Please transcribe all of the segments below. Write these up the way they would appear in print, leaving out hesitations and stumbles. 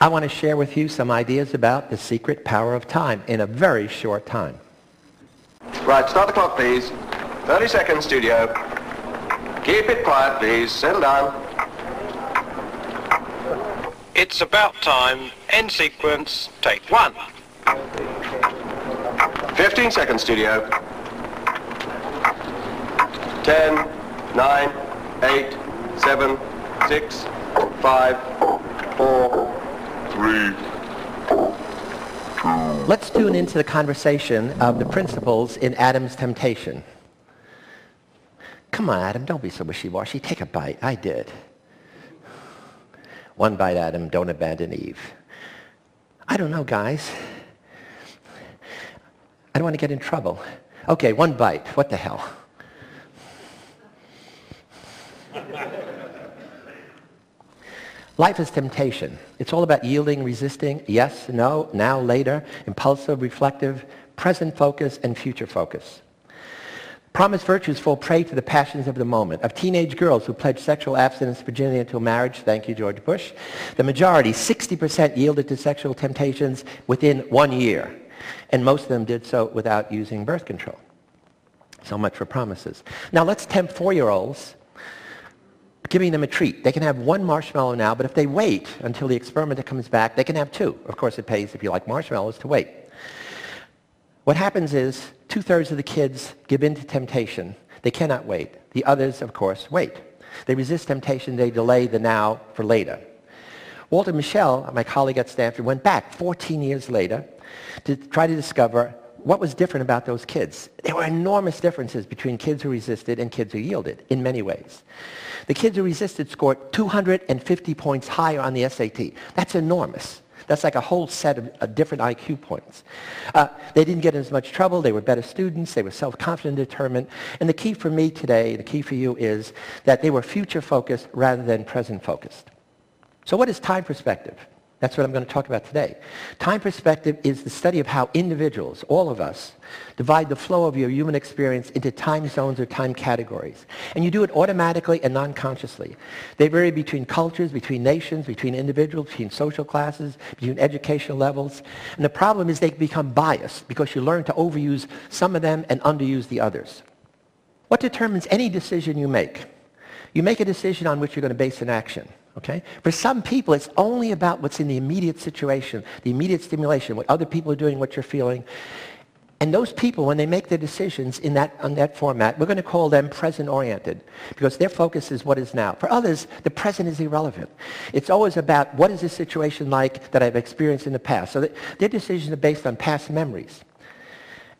I want to share with you some ideas about the secret power of time in a very short time. Right, start the clock, please. 30 seconds, studio. Keep it quiet, please. Settle down. It's about time. End sequence. Take one. 15 seconds, studio. 10, 9, 8, 7, 6, 5, 4, 3. Let's tune into the conversation of the principles in Adam's temptation. Come on, Adam, don't be so wishy-washy. Take a bite. I did. One bite, Adam. Don't abandon Eve. I don't know, guys. I don't want to get in trouble. Okay, one bite. What the hell? Life is temptation. It's all about yielding, resisting, yes, no, now, later, impulsive, reflective, present focus, and future focus. Promised virtues fall prey to the passions of the moment. Of teenage girls who pledged sexual abstinence, virginity until marriage, thank you, George Bush, the majority, 60%, yielded to sexual temptations within 1 year. And most of them did so without using birth control. So much for promises. Now let's tempt 4-year-olds, giving them a treat. They can have 1 marshmallow now, but if they wait until the experimenter comes back, they can have 2. Of course, it pays, if you like marshmallows, to wait. What happens is 2/3 of the kids give in to temptation. They cannot wait. The others, of course, wait. They resist temptation. They delay the now for later. Walter Mischel, my colleague at Stanford, went back 14 years later to try to discover what was different about those kids. There were enormous differences between kids who resisted and kids who yielded in many ways. The kids who resisted scored 250 points higher on the SAT. That's enormous. That's like a whole set of different IQ points. They didn't get in as much trouble. They were better students. They were self-confident, determined. And the key for me today, the key for you is that they were future-focused rather than present-focused. So what is time perspective? That's what I'm going to talk about today. Time perspective is the study of how individuals, all of us, divide the flow of your human experience into time zones or time categories. And you do it automatically and non-consciously. They vary between cultures, between nations, between individuals, between social classes, between educational levels. And the problem is they become biased because you learn to overuse some of them and underuse the others. What determines any decision you make? You make a decision on which you're going to base an action. Okay? For some people, it's only about what's in the immediate situation, the immediate stimulation, what other people are doing, what you're feeling. And those people, when they make their decisions on that format, we're going to call them present-oriented because their focus is what is now. For others, the present is irrelevant. It's always about what is the situation like that I've experienced in the past. So their decisions are based on past memories.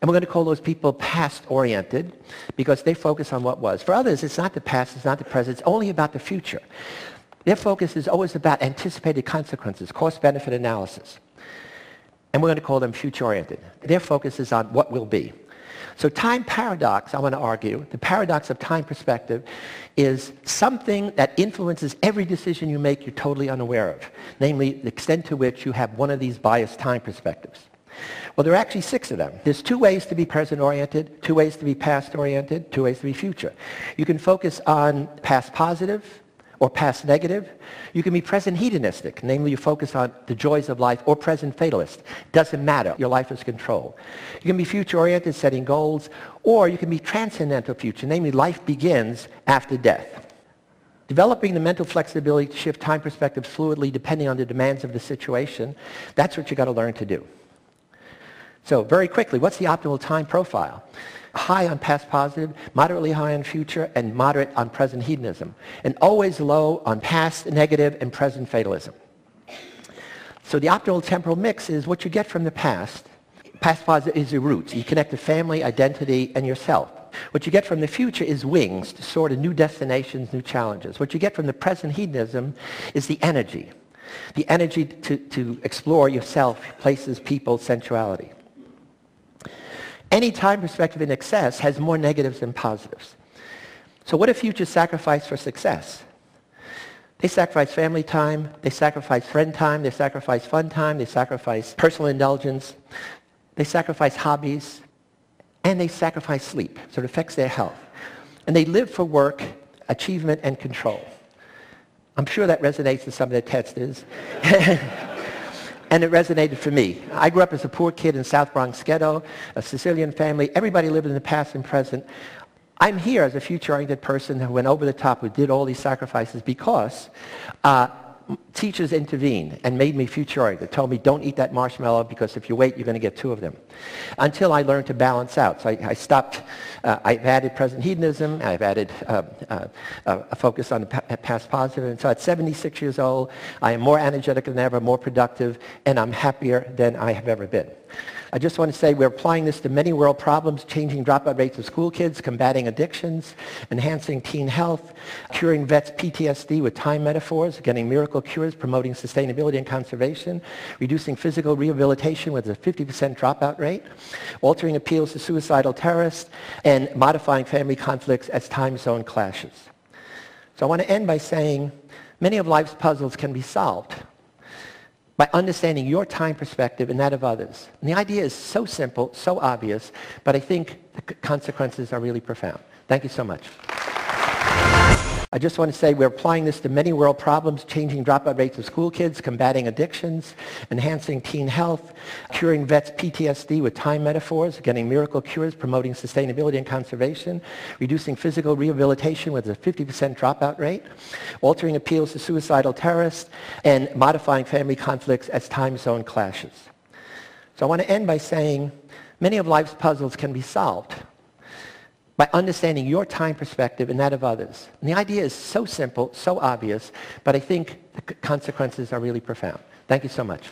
And we're going to call those people past-oriented because they focus on what was. For others, it's not the past, it's not the present, it's only about the future. Their focus is always about anticipated consequences, cost-benefit analysis. And we're going to call them future-oriented. Their focus is on what will be. So time paradox, I want to argue, the paradox of time perspective is something that influences every decision you make you're totally unaware of, namely the extent to which you have one of these biased time perspectives. Well, there are actually 6 of them. There's 2 ways to be present-oriented, 2 ways to be past-oriented, 2 ways to be future. You can focus on past positive, or past negative. You can be present hedonistic, namely you focus on the joys of life, or present fatalist. Doesn't matter. Your life is controlled. You can be future-oriented, setting goals, or you can be transcendental future, namely life begins after death. Developing the mental flexibility to shift time perspectives fluidly depending on the demands of the situation, that's what you got to learn to do. So very quickly, what's the optimal time profile? High on past positive, moderately high on future, and moderate on present hedonism. And always low on past negative and present fatalism. So the optimal temporal mix is what you get from the past. Past positive is your roots. You connect to family, identity, and yourself. What you get from the future is wings to soar to new destinations, new challenges. What you get from the present hedonism is the energy to explore yourself, places, people, sensuality. Any time perspective in excess has more negatives than positives. So what a future sacrifice for success? They sacrifice family time, they sacrifice friend time, they sacrifice fun time, they sacrifice personal indulgence, they sacrifice hobbies, and they sacrifice sleep, so it affects their health. And they live for work, achievement, and control. I'm sure that resonates with some of the testers. And it resonated for me. I grew up as a poor kid in South Bronx ghetto, a Sicilian family. Everybody lived in the past and present. I'm here as a future-oriented person who went over the top, who did all these sacrifices because teachers intervened and made me future-oriented, told me don't eat that marshmallow because if you wait, you're going to get 2 of them. Until I learned to balance out. So I stopped. I've added present hedonism. I've added a focus on the past positive. And so at 76 years old, I am more energetic than ever, more productive, and I'm happier than I have ever been. I just want to say we're applying this to many world problems, changing dropout rates of school kids, combating addictions, enhancing teen health, curing vets' PTSD with time metaphors, getting miracle cures, promoting sustainability and conservation, reducing physical rehabilitation with a 50% dropout rate, altering appeals to suicidal terrorists, and modifying family conflicts as time zone clashes. So I want to end by saying many of life's puzzles can be solved by understanding your time perspective and that of others. And the idea is so simple, so obvious, but I think the consequences are really profound. Thank you so much. I just want to say we're applying this to many world problems, changing dropout rates of school kids, combating addictions, enhancing teen health, curing vets' PTSD with time metaphors, getting miracle cures, promoting sustainability and conservation, reducing physical rehabilitation with a 50% dropout rate, altering appeals to suicidal terrorists, and modifying family conflicts as time zone clashes. So I want to end by saying many of life's puzzles can be solved by understanding your time perspective and that of others. And the idea is so simple, so obvious, but I think the consequences are really profound. Thank you so much.